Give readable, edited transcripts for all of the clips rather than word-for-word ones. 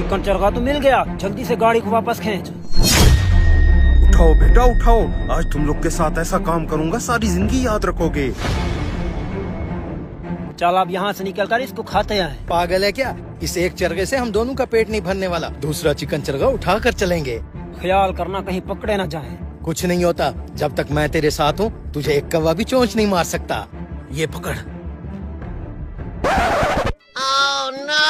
Chicken चरखा तो मिल गया, जल्दी से गाड़ी को वापस खींच। उठाओ बेटा उठाओ, आज तुम लोग के साथ ऐसा काम करूंगा सारी जिंदगी याद रखोगे। चल अब यहाँ से निकल कर इसको खाते हैं। पागल है क्या? इस एक चरखे से हम दोनों का पेट नहीं भरने वाला। दूसरा चिकन चरखा उठा कर चलेंगे। ख्याल करना कहीं पकड़े न जाए। कुछ नहीं होता, जब तक मैं तेरे साथ हूँ तुझे एक कौवा भी चोंच नहीं मार सकता। ये पकड़। Oh no!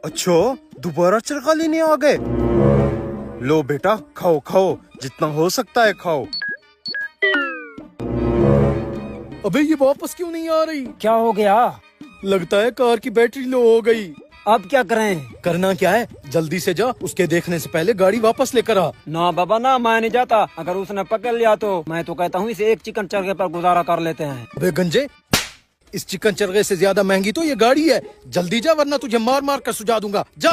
अच्छा, दोबारा चरखा लेने आ गए। लो बेटा खाओ खाओ, जितना हो सकता है खाओ। अबे ये वापस क्यों नहीं आ रही? क्या हो गया? लगता है कार की बैटरी लो हो गई। अब क्या करें? करना क्या है, जल्दी से जा, उसके देखने से पहले गाड़ी वापस लेकर आ। ना बाबा ना, मैं नहीं जाता। अगर उसने पकड़ लिया तो मैं तो कहता हूँ इसे एक चिकन चरखे पर गुजारा कर लेते हैं। अबे गंजे, इस चिकन चरखे से ज्यादा महंगी तो ये गाड़ी है। जल्दी जा वरना तुझे मार मार कर सुझा दूंगा। जा।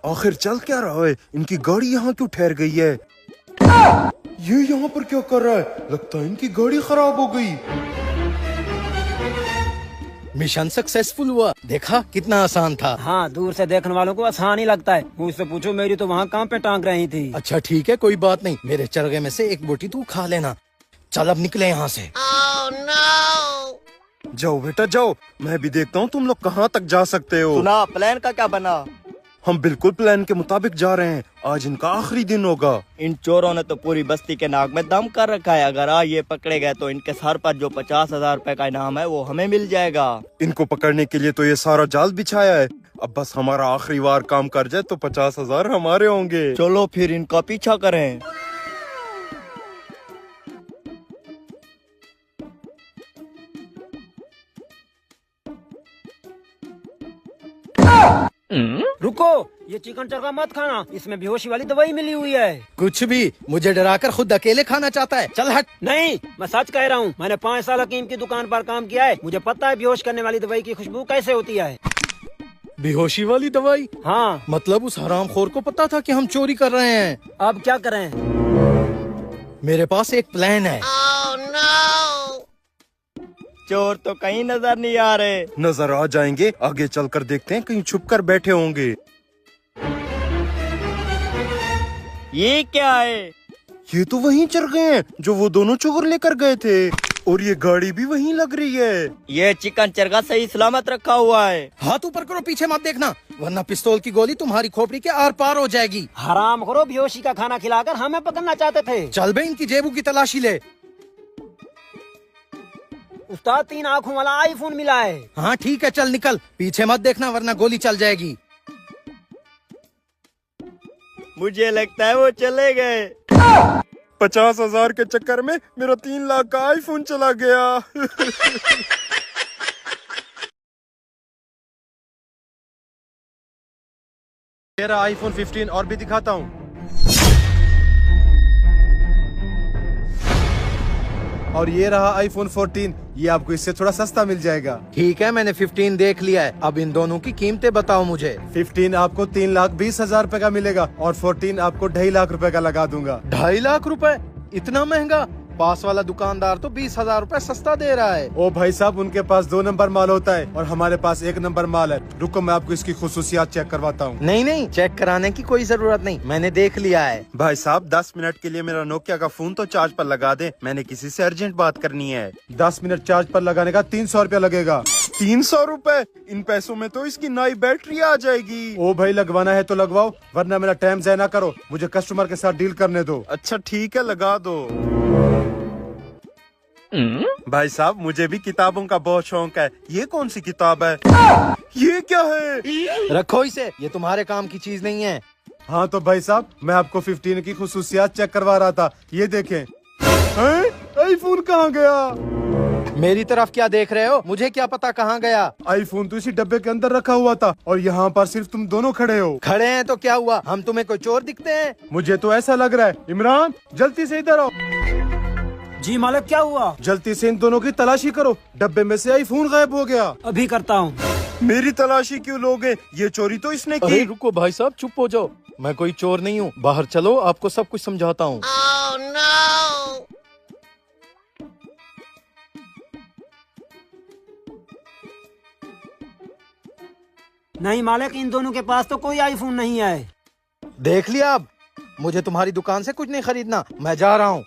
आखिर चल क्या रहा है? इनकी गाड़ी यहाँ क्यों ठहर गई है? ये यहाँ पर क्या कर रहा है? लगता है इनकी गाड़ी खराब हो गई। मिशन सक्सेसफुल हुआ, देखा कितना आसान था। हाँ, दूर से देखने वालों को आसान ही लगता है। मुझसे पूछो, मेरी तो वहाँ काम पे टांग रही थी। अच्छा ठीक है, कोई बात नहीं। मेरे चरखे में से एक बोटी तू खा लेना। चल अब निकले यहाँ से। Oh no! जाओ बेटा जाओ, मैं भी देखता हूँ तुम लोग कहाँ तक जा सकते हो। सुना, प्लान का क्या बना? हम बिल्कुल प्लान के मुताबिक जा रहे हैं। आज इनका आखिरी दिन होगा। इन चोरों ने तो पूरी बस्ती के नाक में दम कर रखा है। अगर आज ये पकड़े गए तो इनके सर पर जो 50,000 रुपए का इनाम है वो हमें मिल जाएगा। इनको पकड़ने के लिए तो ये सारा जाल बिछाया है। अब बस हमारा आखिरी बार काम कर जाए तो 50,000 हमारे होंगे। चलो फिर इनका पीछा करें। रुको, ये चिकन चरखा मत खाना, इसमें बेहोशी वाली दवाई मिली हुई है। कुछ भी, मुझे डराकर खुद अकेले खाना चाहता है। चल हट। नहीं, मैं सच कह रहा हूँ। मैंने 5 साल हकीम की दुकान पर काम किया है। मुझे पता है बेहोश करने वाली दवाई की खुशबू कैसे होती है। बेहोशी वाली दवाई? हाँ। मतलब उस हरामखोर को पता था कि हम चोरी कर रहे हैं। अब क्या करें? मेरे पास एक प्लान है। Oh no! चोर तो कहीं नजर नहीं आ रहे। नजर आ जाएंगे, आगे चलकर देखते हैं, कहीं छुप कर बैठे होंगे। ये क्या है? ये तो वहीं चढ़ गए हैं जो वो दोनों चोर लेकर गए थे। और ये गाड़ी भी वहीं लग रही है। ये चिकन चरखा सही सलामत रखा हुआ है। हाथ ऊपर करो, पीछे मत देखना, वरना पिस्तौल की गोली तुम्हारी खोपड़ी के आर पार हो जाएगी। हराम करो, बेहोशी का खाना खिलाकर हमें पकड़ना चाहते थे। चल बे, इनकी जेबों की तलाशी ले। उस्ताद, 3 आँखों वाला आईफोन मिला है। हाँ ठीक है, चल निकल, पीछे मत देखना वरना गोली चल जाएगी। मुझे लगता है वो चले गए। 50,000 के चक्कर में मेरा 3 लाख का आईफोन चला गया। मेरा आईफोन 15 और भी दिखाता हूँ। और ये रहा आईफोन 14, ये आपको इससे थोड़ा सस्ता मिल जाएगा। ठीक है, मैंने 15 देख लिया है। अब इन दोनों की कीमतें बताओ मुझे। 15 आपको 3,20,000 रुपए का मिलेगा और 14 आपको 2.5 लाख रुपए का लगा दूंगा। 2.5 लाख रुपए? इतना महंगा? पास वाला दुकानदार तो 20,000 रुपए सस्ता दे रहा है। ओ भाई साहब, उनके पास 2 नंबर माल होता है और हमारे पास 1 नंबर माल है। रुको, मैं आपको इसकी खुसूसियात चेक करवाता हूँ। नहीं नहीं, चेक कराने की कोई जरूरत नहीं, मैंने देख लिया है। भाई साहब 10 मिनट के लिए मेरा नोकिया का फोन तो चार्ज पर लगा दे, मैंने किसी से अर्जेंट बात करनी है। 10 मिनट चार्ज पर लगाने का 300 रुपया लगेगा। 300 रुपए? इन पैसों में तो इसकी नई बैटरी आ जाएगी। ओ भाई, लगवाना है तो लगवाओ, वरना मेरा टाइम ज़ाया ना करो। मुझे कस्टमर के साथ डील करने दो। अच्छा ठीक है, लगा दो। भाई साहब, मुझे भी किताबों का बहुत शौक है। ये कौन सी किताब है? ये क्या है? रखो इसे, ये तुम्हारे काम की चीज नहीं है। हाँ तो भाई साहब, मैं आपको 15 की खुसूसियात चेक करवा रहा था। ये देखें। आईफोन कहाँ गया? मेरी तरफ क्या देख रहे हो? मुझे क्या पता कहाँ गया। आईफोन तो इसी डब्बे के अंदर रखा हुआ था और यहाँ पर सिर्फ तुम दोनों खड़े हो। खड़े हैं तो क्या हुआ? हम तुम्हें कोई चोर दिखते हैं? मुझे तो ऐसा लग रहा है। इमरान, जल्दी से इधर आओ। जी मालिक, क्या हुआ? जल्दी से इन दोनों की तलाशी करो, डब्बे में से आईफोन गायब हो गया। अभी करता हूँ। मेरी तलाशी क्यों लोगे? ये चोरी तो इसने अरे की। रुको भाई साहब, चुप हो जाओ, मैं कोई चोर नहीं हूँ। बाहर चलो, आपको सब कुछ समझाता हूँ। Oh no! नहीं मालिक, इन दोनों के पास तो कोई आईफोन नहीं है। देख लिया अब, मुझे तुम्हारी दुकान से कुछ नहीं खरीदना, मैं जा रहा हूँ।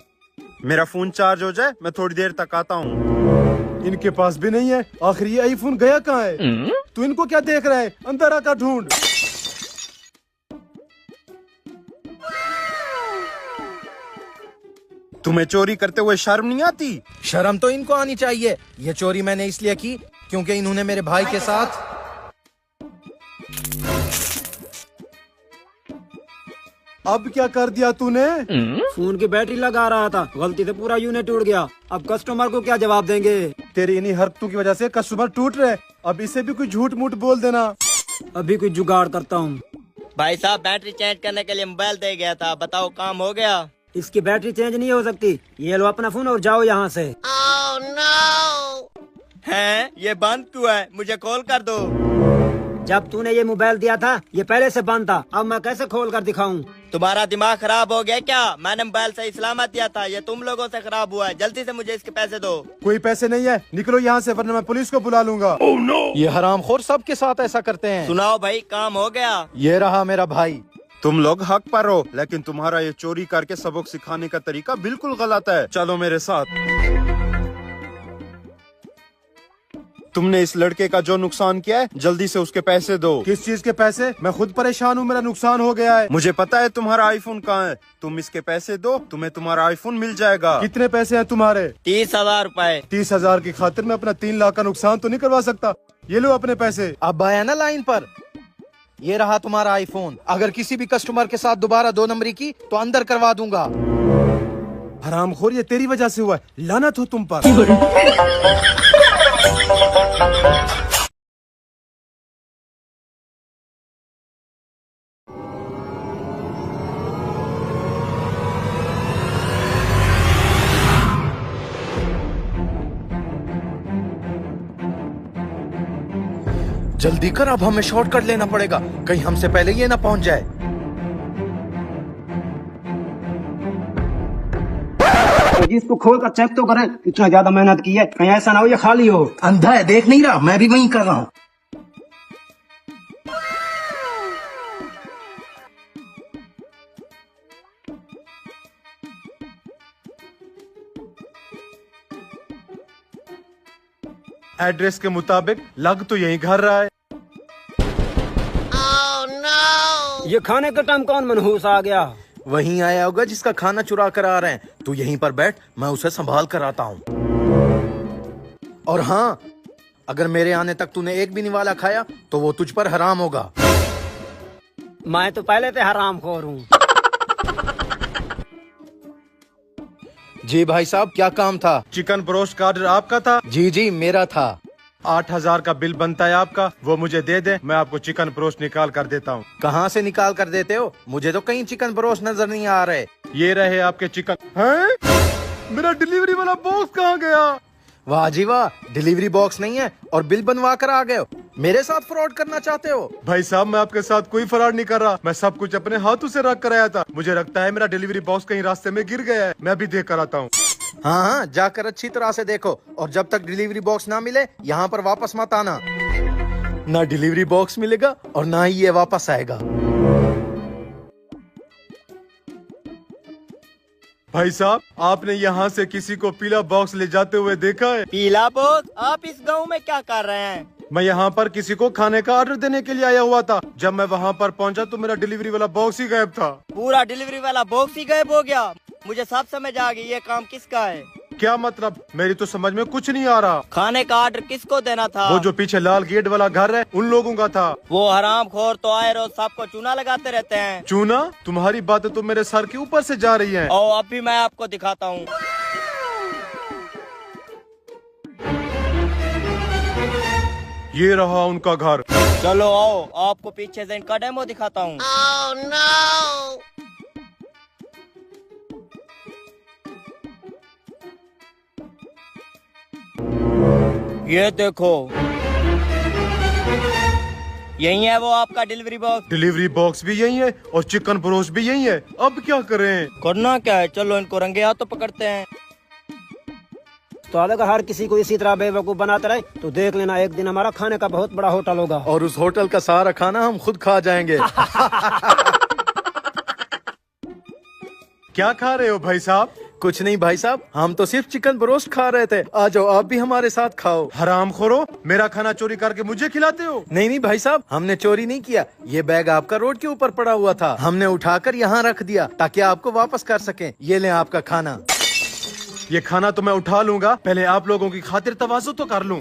मेरा फोन चार्ज हो जाए, मैं थोड़ी देर तक आता हूँ। इनके पास भी नहीं है। आखिर ये आईफोन गया कहाँ है? तू इनको क्या देख रहा है? अंदर आकर ढूंढ। तुम्हें चोरी करते हुए शर्म नहीं आती? शर्म तो इनको आनी चाहिए। ये चोरी मैंने इसलिए की क्योंकि इन्होंने मेरे भाई के साथ। अब क्या कर दिया तूने? फोन की बैटरी लगा रहा था, गलती से पूरा यूनिट टूट गया। अब कस्टमर को क्या जवाब देंगे? तेरी इन्हीं हरकतों की वजह से कस्टमर टूट रहे। अब इसे भी कोई झूठ मूठ बोल देना। अभी कोई जुगाड़ करता हूँ। भाई साहब, बैटरी चेंज करने के लिए मोबाइल दे गया था, बताओ काम हो गया? इसकी बैटरी चेंज नहीं हो सकती। ये लो अपना फोन और जाओ यहाँ से। Oh no! हैं, ये बंद क्यों है? मुझे कॉल कर दो। जब तूने ये मोबाइल दिया था ये पहले से बंद था, अब मैं कैसे खोल कर दिखाऊं? तुम्हारा दिमाग खराब हो गया क्या? मैंने मोबाइल सही सलामत दिया था, ये तुम लोगों से खराब हुआ है। जल्दी से मुझे इसके पैसे दो। कोई पैसे नहीं है, निकलो यहाँ से वरना मैं पुलिस को बुला लूंगा। ये हरामखोर सबके साथ ऐसा करते हैं। सुनाओ भाई, काम हो गया? ये रहा मेरा भाई। तुम लोग हक पर हो, लेकिन तुम्हारा ये चोरी करके सबक सिखाने का तरीका बिल्कुल गलत है। चलो मेरे साथ। तुमने इस लड़के का जो नुकसान किया है, जल्दी से उसके पैसे दो। किस चीज के पैसे? मैं खुद परेशान हूँ, मेरा नुकसान हो गया है। मुझे पता है तुम्हारा आईफोन कहाँ है। तुम इसके पैसे दो, तुम्हें तुम्हारा आईफोन मिल जाएगा। कितने पैसे हैं तुम्हारे? 30,000 रुपए। 30,000 की खातिर मैं अपना 3 लाख का नुकसान तो नहीं करवा सकता। ये लो अपने पैसे। अब आया ना लाइन पर। ये रहा तुम्हारा आईफोन। अगर किसी भी कस्टमर के साथ दोबारा 2 नंबरी की तो अंदर करवा दूंगा। हरामखोर, ये तेरी वजह से हुआ है। लानत हो तुम पर। जल्दी कर, अब हमें शॉर्टकट लेना पड़ेगा, कहीं हमसे पहले ये ना पहुंच जाए। जी इसको खोल कर चेक तो करें, इतना ज्यादा मेहनत की है, कहीं ऐसा ना हो ये खाली हो। अंधा है, देख नहीं रहा? मैं भी वही कर रहा हूँ। एड्रेस के मुताबिक लग तो यही घर रहा है। Oh no! ये खाने का टाइम कौन मनहूस आ गया? वहीं आया होगा जिसका खाना चुरा कर आ रहे हैं। तू यहीं पर बैठ, मैं उसे संभाल कर आता हूँ। और हाँ, अगर मेरे आने तक तूने एक भी निवाला खाया तो वो तुझ पर हराम होगा। मैं तो पहले से हरामखोर हूँ। जी भाई साहब, क्या काम था? चिकन ब्रोस्ट का ऑर्डर आपका था? जी जी, मेरा था। 8,000 का बिल बनता है आपका, वो मुझे दे दे, मैं आपको चिकन ब्रोस्ट निकाल कर देता हूँ। कहाँ से निकाल कर देते हो? मुझे तो कहीं चिकन ब्रोस्ट नजर नहीं आ रहे। ये रहे आपके चिकन। हैं? मेरा डिलीवरी वाला बॉक्स कहाँ गया? वाह जी वाह, डिलीवरी बॉक्स नहीं है और बिल बनवा कर आ गए हो। मेरे साथ फ्रॉड करना चाहते हो? भाई साहब, मैं आपके साथ कोई फ्रॉड नहीं कर रहा। मैं सब कुछ अपने हाथों से रख कर आया था। मुझे लगता है मेरा डिलीवरी बॉक्स कहीं रास्ते में गिर गया है। मैं भी देख कर आता हूँ। हाँ हाँ, जाकर अच्छी तरह से देखो, और जब तक डिलीवरी बॉक्स ना मिले यहाँ पर वापस मत आना। ना डिलीवरी बॉक्स मिलेगा और ना ही ये वापस आएगा। भाई साहब, आपने यहाँ से किसी को पीला बॉक्स ले जाते हुए देखा है? पीला बॉक्स? आप इस गांव में क्या कर रहे हैं? मैं यहाँ पर किसी को खाने का ऑर्डर देने के लिए आया हुआ था। जब मैं वहाँ पर पहुँचा तो मेरा डिलीवरी वाला बॉक्स ही गायब था। पूरा डिलीवरी वाला बॉक्स ही गायब हो गया? मुझे सब समझ आ गई, ये काम किसका है? क्या मतलब? मेरी तो समझ में कुछ नहीं आ रहा। खाने का ऑर्डर किसको देना था? वो जो पीछे लाल गेट वाला घर है, उन लोगों का था। वो हरामखोर तो आए रोज सबको चूना लगाते रहते हैं। चूना? तुम्हारी बातें तो मेरे सर के ऊपर से जा रही हैं। और अभी मैं आपको दिखाता हूँ। ये रहा उनका घर। चलो आओ, आपको पीछे से इनका डेमो दिखाता हूँ। Oh no! ये देखो, यही है वो आपका डिलीवरी बॉक्स। डिलीवरी बॉक्स भी यही है और चिकन ब्रोस्ट भी यही है। अब क्या करें? करना क्या है, चलो इनको रंगे हाथों पकड़ते हैं। उस्ताद अगर हर किसी को इसी तरह बेवकूफ बनाते रहे तो देख लेना एक दिन हमारा खाने का बहुत बड़ा होटल होगा। और उस होटल का सारा खाना हम खुद खा जाएंगे। क्या खा रहे हो भाई साहब? कुछ नहीं भाई साहब, हम तो सिर्फ चिकन ब्रोस्ट खा रहे थे। आ जाओ आप भी हमारे साथ खाओ। हराम खोरो, मेरा खाना चोरी करके मुझे खिलाते हो? नहीं नहीं भाई साहब, हमने चोरी नहीं किया। ये बैग आपका रोड के ऊपर पड़ा हुआ था, हमने उठाकर यहाँ रख दिया ताकि आपको वापस कर सकें। ये लें आपका खाना। ये खाना तो मैं उठा लूंगा, पहले आप लोगों की खातिर तवाज़ु तो कर लूं।